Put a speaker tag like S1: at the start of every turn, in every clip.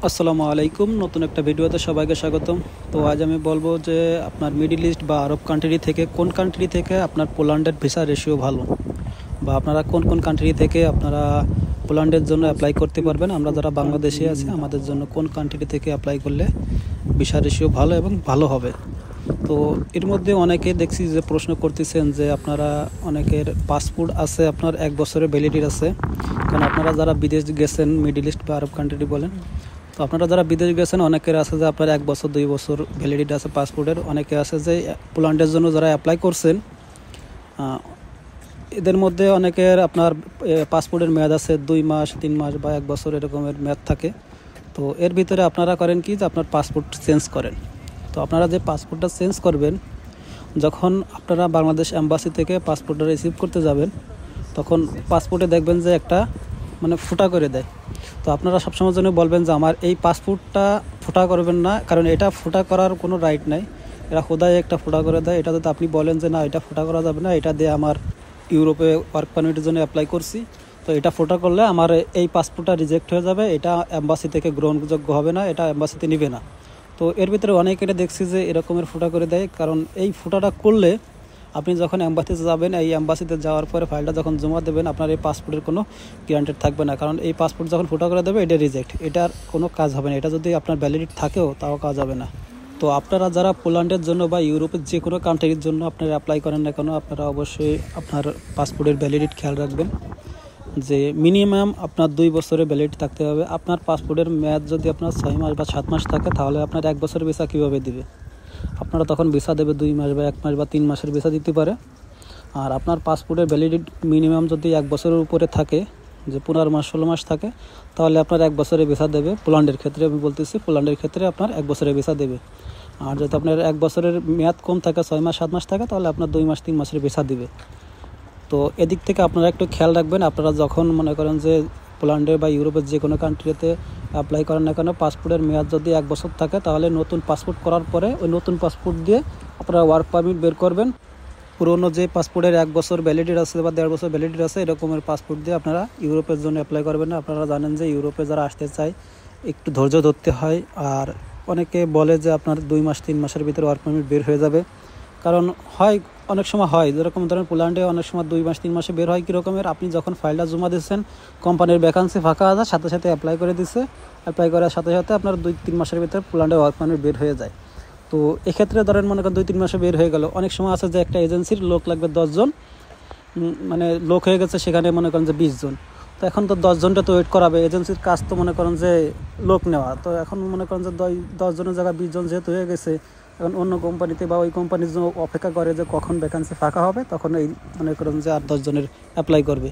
S1: আসসালামু আলাইকুম। নতুন একটা ভিডিওতে সবাইকে স্বাগতম। তো আজ আমি বলবো যে আপনার মিডল ইস্ট বা আরব কান্ট্রি থেকে কোন কান্ট্রি থেকে আপনার পোল্যান্ডের ভিসা রেশিও ভালো, বা আপনারা কোন কোন কান্ট্রি থেকে আপনারা পোল্যান্ডের জন্য অ্যাপ্লাই করতে পারবেন। আমরা যারা বাংলাদেশে আছি আমাদের জন্য কোন কান্ট্রি থেকে অ্যাপ্লাই করলে ভিসা রেশিও ভালো এবং ভালো হবে। তো এর মধ্যে অনেকে দেখছি যে প্রশ্ন করতেছেন যে আপনারা অনেকের পাসপোর্ট আছে আপনার 1 বছরের ভ্যালিডিটি আছে, কারণ আপনারা যারা বিদেশ গেছেন মিডল ইস্ট বা আরব কান্ট্রি বলেন, তো আপনারা যারা বিদেশ গেছেন অনেকের আছে যে আপনার 1 বছর 2 বছর ভ্যালিডিটি আছে পাসপোর্টের। অনেকে আছে যে পোল্যান্ডের জন্য যারা অ্যাপ্লাই করছেন এদের মধ্যে অনেকের আপনার পাসপোর্টের মেয়াদ আছে 2 মাস 3 মাস বা 1 বছর এরকমের মেয়াদ থাকে। তো এর ভিতরে আপনারা করেন কি যে আপনার পাসপোর্ট চেঞ্জ করেন। তো আপনারা যে পাসপোর্টটা চেঞ্জ করবেন, যখন আপনারা বাংলাদেশ এম্বাসি থেকে পাসপোর্টটা রিসিভ করতে যাবেন তখন পাসপোর্টে দেখবেন যে একটা ফুটা করে দেয়। তো আপনারা সবসময় জন্য বলবেন যে আমার এই পাসপোর্টটা ফুটা করবেন না, কারণ এটা ফুটা করার কোনো রাইট নাই। এরা খোদাই একটা ফুটা করে দেয়। এটা যদি আপনি বলেন যে না এটা ফুটা করা যাবে না, এটা দিয়ে আমার ইউরোপে ওয়ার্ক পারমিটের জন্য অ্যাপ্লাই করছি, তো এটা ফুটা করলে আমার এই পাসপোর্টটা রিজেক্ট হয়ে যাবে, এটা এম্বাসি থেকে গ্রহণযোগ্য হবে না, এটা এম্বাসিতে নেবে না। তো এর ভিতরে অনেকেটা দেখছি যে এরকমের ফুটা করে দেয়, কারণ এই ফুটাটা করলে আপনি যখন এম্বাসিতে যাবেন, এই এম্বাসিতে যাওয়ার পরে ফাইলটা যখন জমা দেবেন আপনার এই পাসপোর্টের কোনো গ্যারান্টেড থাকবে না, কারণ এই পাসপোর্ট যখন ফুটা করে দেবে এটা রিজেক্ট, এটার কোনো কাজ হবে না। এটা যদি আপনার ভ্যালিডিটি থাকেও তাও কাজ হবে না। তো আপনারা যারা পোল্যান্ডের জন্য বা ইউরোপের যে কোনো কান্ট্রির জন্য আপনারা অ্যাপ্লাই করেন না কেন, আপনারা অবশ্যই আপনার পাসপোর্টের ভ্যালিডিটি খেয়াল রাখবেন যে মিনিমাম আপনার 2 বছরের ভ্যালিডিটি থাকতে হবে। আপনার পাসপোর্টের মেয়াদ যদি আপনার 6 মাস বা 7 মাস থাকে তাহলে আপনার 1 বছরের ভিসা কীভাবে দিবে? আপনারা তখন ভিসা দেবে 2 মাস বা 1 মাস বা 3 মাসের ভিসা দিতে পারে। আর আপনার পাসপোর্টের ভ্যালিডিটি মিনিমাম যদি 1 বছরের উপরে থাকে, যে 15 মাস 16 মাস থাকে, তাহলে আপনার 1 বছরের ভিসা দেবে। পোল্যান্ডের ক্ষেত্রে আমি বলতেছি, পোল্যান্ডের ক্ষেত্রে আপনার 1 বছরের ভিসা দেবে। আর যদি আপনার 1 বছরের মেয়াদ কম থাকে, 6 মাস 7 মাস থাকে, তাহলে আপনার 2 মাস 3 মাসের ভিসা দিবে। তো এদিক থেকে আপনারা একটু খেয়াল রাখবেন। আপনারা যখন মনে করেন যে পোল্যান্ডে বা ইউরোপের যে কোনো কান্ট্রিতে অ্যাপ্লাই করেন না কেন, পাসপোর্টের মেয়াদ যদি 1 বছর থাকে তাহলে নতুন পাসপোর্ট করার পরে ওই নতুন পাসপোর্ট দিয়ে আপনারা ওয়ার্ক পারমিট বের করবেন। পুরনো যে পাসপোর্টের 1 বছর ভ্যালিডিটি আছে বা 1.5 বছর ভ্যালিডিটি আছে এরকমের পাসপোর্ট দিয়ে আপনারা ইউরোপের জন্য অ্যাপ্লাই করবেন না। আপনারা জানেন যে ইউরোপে যারা আসতে চায় একটু ধৈর্য ধরতে হয়। আর অনেকে বলে যে আপনার 2 মাস 3 মাসের ভিতরে ওয়ার্ক পারমিট বের হয়ে যাবে, কারণ হয় অনেক সময় হয় যেরকম ধরেন পোল্যান্ডে অনেক সময় 2 মাস 3 মাসে বের হয়। কীরকমের, আপনি যখন ফাইলটা জমা দিচ্ছেন কোম্পানির ভ্যাকান্সি ফাঁকা আছে, সাথে সাথে অ্যাপ্লাই করে দিচ্ছে, অ্যাপ্লাই করার সাথে সাথে আপনার 2-3 মাসের ভিতরে পোল্যান্ডে ওয়ার্ক পারমিট বের হয়ে যায়। তো এক্ষেত্রে ধরেন মনে করেন 2-3 মাসে বের হয়ে গেল। অনেক সময় আছে যে একটা এজেন্সির লোক লাগবে 10 জন, লোক হয়ে গেছে সেখানে মনে করেন যে 20 জন। তো এখন তো 10 জনটা তো ওয়েট করাবে, এজেন্সির কাজ তো মনে করেন যে লোক নেওয়া। তো এখন মনে করেন যে 10 জনের জায়গায় 20 জন যেহেতু হয়ে গেছে, এখন অন্য কোম্পানিতে বা ওই কোম্পানির জন্য অপেক্ষা করে যে কখন ভ্যাকান্সি ফাঁকা হবে, তখন এই মনে করেন যে আর 10 জনের অ্যাপ্লাই করবে।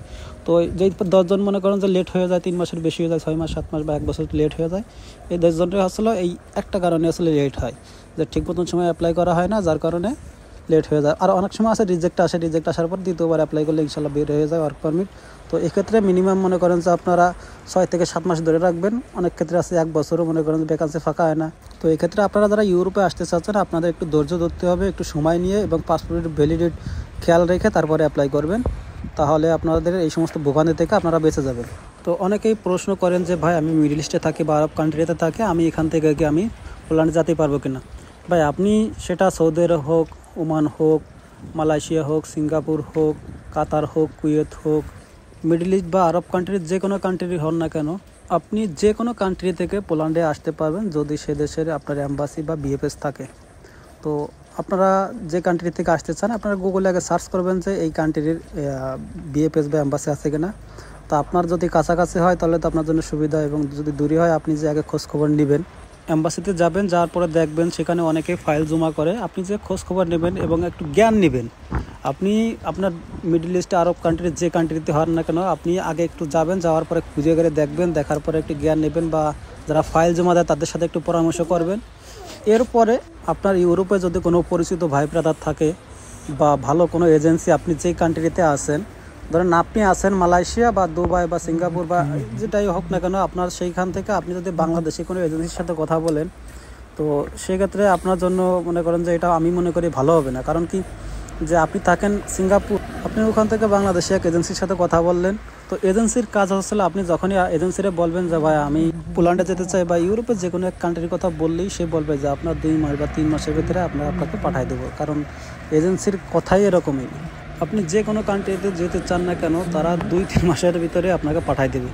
S1: তো যেই 10 জন মনে করেন যে লেট হয়ে যায়, 3 মাসের বেশি হয়ে যায়, 6 মাস 7 মাস বা 1 বছর লেট হয়ে যায়, এই 10 জনের আসলে এই একটা কারণে আসলে লেট হয়, যে ঠিক মতন সময় অ্যাপ্লাই করা হয় না, যার কারণে লেট হয়ে যায়। আর অনেক সময় আছে রিজেক্ট আসে, রিজেক্ট আসার পর দ্বিতীয়বার অ্যাপ্লাই করলে ইনশাল্লাহ বের হয়ে যায় ওয়ার্ক পারমিট। তো এক্ষেত্রে মিনিমাম মনে করেন যে আপনারা 6 থেকে 7 মাস ধরে রাখবেন। অনেক ক্ষেত্রে আছে 1 বছরও মনে করেন যে ভ্যাকান্সি ফাঁকা হয় না। তো এক্ষেত্রে আপনারা যারা ইউরোপে আসতে চাচ্ছেন আপনাদের একটু ধৈর্য ধরতে হবে, একটু সময় নিয়ে এবং পাসপোর্টের ভ্যালিডিটি খেয়াল রেখে তারপরে অ্যাপ্লাই করবেন, তাহলে আপনাদের এই সমস্ত ভোগান্তি থেকে আপনারা বেঁচে যাবেন। তো অনেকেই প্রশ্ন করেন যে ভাই আমি মিডল ইস্টে থাকি বা আরব কান্ট্রিতে থাকি, আমি এখান থেকে কি আমি পোল্যান্ডে যেতে পারবো কিনা? ভাই আপনি সেটা সৌদি আরব হোক, ওমান হোক, মালয়েশিয়া হোক, সিঙ্গাপুর হোক, কাতার হোক, কুয়েত হোক, মিডল ইস্ট বা আরব কান্ট্রির যে কোনো কান্ট্রি হন না কেন, আপনি যে কোনো কান্ট্রি থেকে পোল্যান্ডে আসতে পারবেন যদি সে দেশের আপনার এম্বাসি বা বিএফএস থাকে। তো আপনারা যে কান্ট্রি থেকে আসতে চান আপনারা গুগলে আগে সার্চ করবেন যে এই কান্ট্রির বিএফএস বা এম্বাসি আছে কিনা। তো আপনার যদি কাছাকাছি হয় তাহলে তো আপনার জন্য সুবিধা, এবং যদি দূরে হয় আপনি যে আগে খোঁজখবর নেবেন, এম্বাসিতে যাবেন, যাওয়ার পরে দেখবেন সেখানে অনেকে ফাইল জমা করে। আপনি যে খোঁজখবর নেবেন এবং একটু জ্ঞান নেবেন, আপনি আপনার মিডল ইস্টে আরব কান্ট্রির যে কান্ট্রিতে হন না কেন আপনি আগে একটু যাবেন, যাওয়ার পরে খুঁজে গেলে দেখবেন, দেখার পরে একটু জ্ঞান নেবেন বা যারা ফাইল জমা দেয় তাদের সাথে একটু পরামর্শ করবেন। এরপরে আপনার ইউরোপে যদি কোনো পরিচিত ভাই ব্রাদার থাকে বা ভালো কোনো এজেন্সি, আপনি যেই কান্ট্রিতে আছেন, ধরেন আপনি আছেন মালয়েশিয়া বা দুবাই বা সিঙ্গাপুর বা যেটাই হোক না কেন, আপনার সেইখান থেকে আপনি যদি বাংলাদেশে কোনো এজেন্সির সাথে কথা বলেন, তো সেক্ষেত্রে আপনার জন্য মনে করেন যে এটা আমি মনে করি ভালো হবে না। কারণ কি, যে আপনি থাকেন সিঙ্গাপুর, আপনি ওখান থেকে বাংলাদেশে এক এজেন্সির সাথে কথা বললেন, তো এজেন্সির কাজ হচ্ছিল, আপনি যখনই এজেন্সিরে বলবেন যে ভাই আমি পোল্যান্ডে যেতে চাই বা ইউরোপের যে কোনো এক কান্ট্রির কথা বললেই সে বলবে যে আপনার 2 মাস বা 3 মাসের ভিতরে আপনাকে পাঠিয়ে দেবো। কারণ এজেন্সির কথাই এরকমই, আপনি যে কোনো কান্ট্রিতে যেতে চান না কেন তারা 2-3 মাসের ভিতরে আপনাকে পাঠিয়ে দেবে।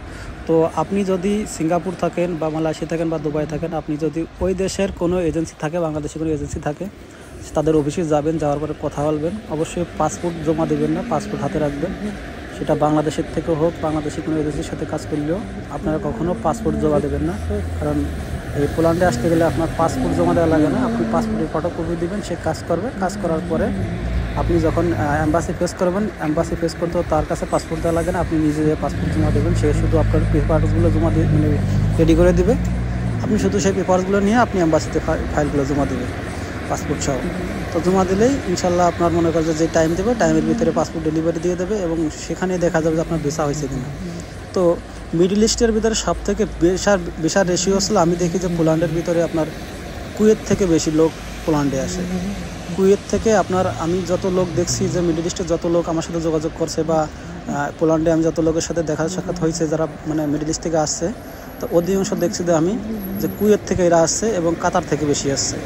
S1: তো আপনি যদি সিঙ্গাপুর থাকেন বা মালয়েশিয়া থাকেন বা দুবাই থাকেন, আপনি যদি ওই দেশের কোনো এজেন্সি থাকে, বাংলাদেশে কোনো এজেন্সি থাকে, তাদের অফিসে যাবেন, যাওয়ার পরে কথা বলবেন। অবশ্যই পাসপোর্ট জমা দেবেন না, পাসপোর্ট হাতে রাখবেন। সেটা বাংলাদেশের থেকে হোক, বাংলাদেশি কোনো এজেন্সির সাথে কাজ করলেও আপনারা কখনও পাসপোর্ট জমা দেবেন না। কারণ এই পোল্যান্ডে আসতে গেলে আপনার পাসপোর্ট জমা দেওয়া লাগে না, আপনি পাসপোর্টের ফটোকপি দেবেন, সে কাজ করবে। কাজ করার পরে আপনি যখন অ্যাম্বাসি ফেস করবেন, অ্যাম্বাসি ফেস করতেও তার কাছে পাসপোর্ট দেওয়া লাগে না, আপনি নিজে যে পাসপোর্ট জমা দেবেন, সে শুধু আপনার পেপারসগুলো জমা দিয়ে রেডি করে দিবে। আপনি শুধু সেই পেপারসগুলো নিয়ে আপনি অ্যাম্বাসিতে ফাইলগুলো জমা দেবেন পাসপোর্ট সহ। তো জমা দিলেই ইনশাল্লাহ আপনার মনে করেন যে টাইম দেবে, টাইমের ভিতরে পাসপোর্ট ডেলিভারি দিয়ে দেবে এবং সেখানে দেখা যাবে যে আপনার ভিসা হয়েছে কিনা। তো মিডল ইস্টের ভিতরে সবথেকে ভিসার রেশিও আসলে আমি দেখি যে পোল্যান্ডের ভিতরে আপনার কুয়েত থেকে বেশি লোক পোল্যান্ডে আসে। কুয়েত থেকে আপনার আমি যত লোক দেখছি যে মিডল ইস্টের যত লোক আমার সাথে যোগাযোগ করছে বা পোল্যান্ডে আমি যত লোকের সাথে দেখা সাক্ষাৎ হয়েছে যারা মানে মিডল ইস্ট থেকে আসছে, তো অধিকাংশ দেখছি যে আমি যে কুয়েত থেকে এরা আসছে এবং কাতার থেকে বেশি আসছে।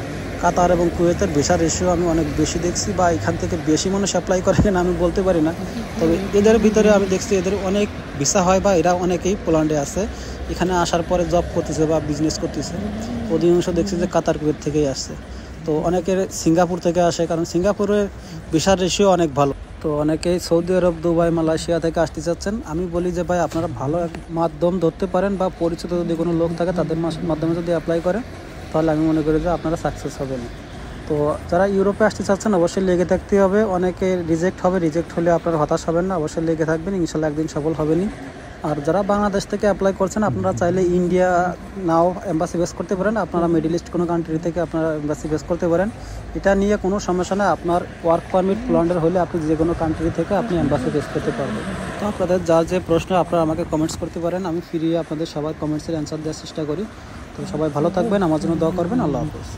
S1: কাতার এবং কুয়েতের ভিসা রেশিও আমি অনেক বেশি দেখছি, বা এখান থেকে বেশি মানুষ অ্যাপ্লাই করে কিনা আমি বলতে পারি না, তবে এদের ভিতরে আমি দেখছি এদের অনেক ভিসা হয় বা এরা অনেকেই পোল্যান্ডে আছে, এখানে আসার পরে জব করতেছে বা বিজনেস করতেছে। অধিকাংশ দেখছি যে কাতার কুয়েত থেকেই আসছে। তো অনেকের সিঙ্গাপুর থেকে আসে, কারণ সিঙ্গাপুরের ভিসার রেশিও অনেক ভালো। তো অনেকেই সৌদি আরব, দুবাই, মালয়েশিয়া থেকে আসতে চাচ্ছেন। আমি বলি যে ভাই আপনারা ভালো এক মাধ্যম ধরতে পারেন বা পরিচিত যদি কোনো লোক থাকে তাদের মাধ্যমে যদি অ্যাপ্লাই করেন, তাহলে আমি মনে করি যে আপনারা সাকসেস হবেন। তো যারা ইউরোপে আসতে চাচ্ছেন অবশ্যই লেগে থাকতে হবে। অনেকে রিজেক্ট হবে, রিজেক্ট হলে আপনারা হতাশ হবেন না, অবশ্যই লেগে থাকবেন, ইনশাল্লাহ একদিন সফল হবেনই। আর যারা বাংলাদেশ থেকে অ্যাপ্লাই করছেন আপনারা চাইলে ইন্ডিয়া নাও এম্বাসি বেস করতে পারেন, আপনারা মিডল ইস্ট কোনো কান্ট্রি থেকে আপনারা এম্বাসি বেস করতে পারেন, এটা নিয়ে কোনো সমস্যা নেই। আপনার ওয়ার্ক পারমিট পোল্যান্ডের হলে আপনি যে কোনো কান্ট্রি থেকে আপনি এম্বাসি বেস করতে পারবেন। তো আপনাদের যা যে প্রশ্ন আপনারা আমাকে কমেন্টস করতে পারেন, আমি ফিরিয়ে আপনাদের সবার কমেন্টসের অ্যান্সার দেওয়ার চেষ্টা করি। তো সবাই ভালো থাকবেন, আমার জন্য দোয়া করবেন। আল্লাহ হাফেজ।